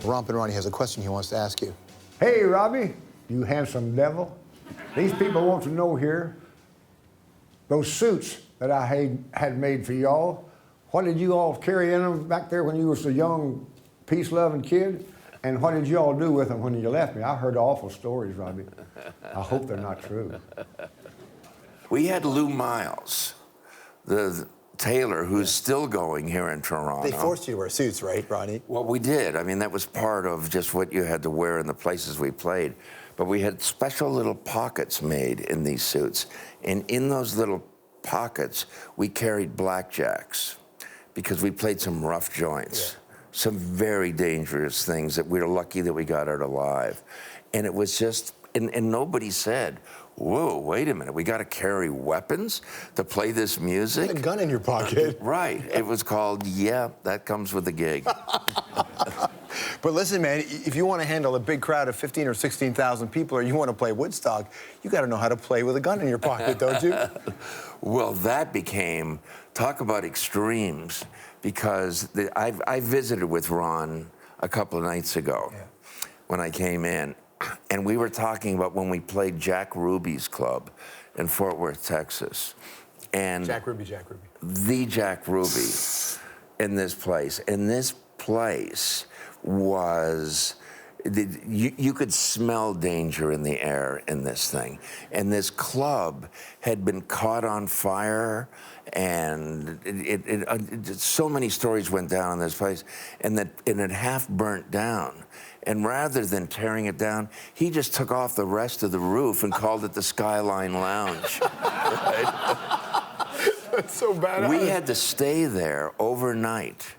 Rompin' Ronnie has a question he wants to ask you. Hey, Robbie, you handsome devil. These people want to know here, those suits that I had made for y'all, what did you all carry in them back there when you was a young, peace-loving kid? And what did you all do with them when you left me? I heard awful stories, Robbie. I hope they're not true. We had Lou Miles, the tailor, who's still going here in Toronto. They forced you to wear suits, right, Ronnie? Well, we did. I mean, that was part of just what you had to wear in the places we played. But we had special little pockets made in these suits. And in those little pockets, we carried blackjacks because we played some rough joints, some very dangerous things that we were lucky that we got out alive. And it was just, and nobody said, whoa, wait a minute, we got to carry weapons to play this music? You had a gun in your pocket. Right. It was called, yeah, that comes with the gig. But listen, man, if you want to handle a big crowd of 15 or 16,000 people, or you want to play Woodstock, you got to know how to play with a gun in your pocket, don't you? Well, that became, talk about extremes, because I visited with Ron a couple of nights ago when I came in, and we were talking about when we played Jack Ruby's club in Fort Worth, Texas. And Jack Ruby. The Jack Ruby in this place. And this place was, you could smell danger in the air in this thing. And this club had been caught on fire, and so many stories went down in this place, and it had half burnt down. And rather than tearing it down, he just took off the rest of the roof and called it the Skyline Lounge. Right? That's so badass. We had to stay there overnight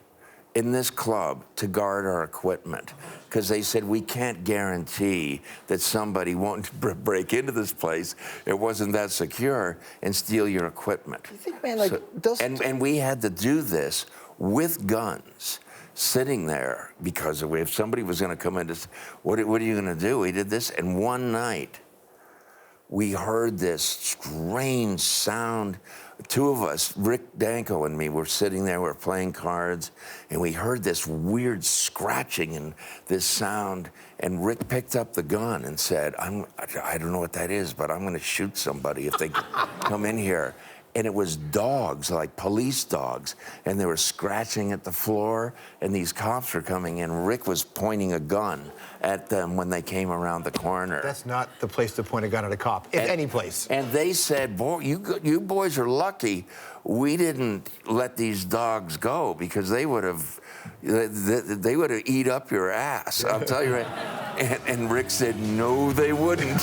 in this club to guard our equipment, because they said we can't guarantee that somebody won't break into this place. It wasn't that secure and steal your equipment. You think, man, like, and we had to do this with guns, sitting there, because if somebody was going to come in, what are you going to do? We did this, and one night we heard this strange sound. Two of us, Rick Danko and me, were sitting there, we were playing cards, and we heard this weird scratching and this sound, and Rick picked up the gun and said, I don't know what that is, but I'm going to shoot somebody if they come in here. And it was dogs, like police dogs, and they were scratching at the floor, and these cops were coming in. Rick was pointing a gun at them when they came around the corner. That's not the place to point a gun at a cop, if any place. And they said, boy, you boys are lucky we didn't let these dogs go, because they would have eat up your ass. I'll tell you right. And Rick said, no, they wouldn't.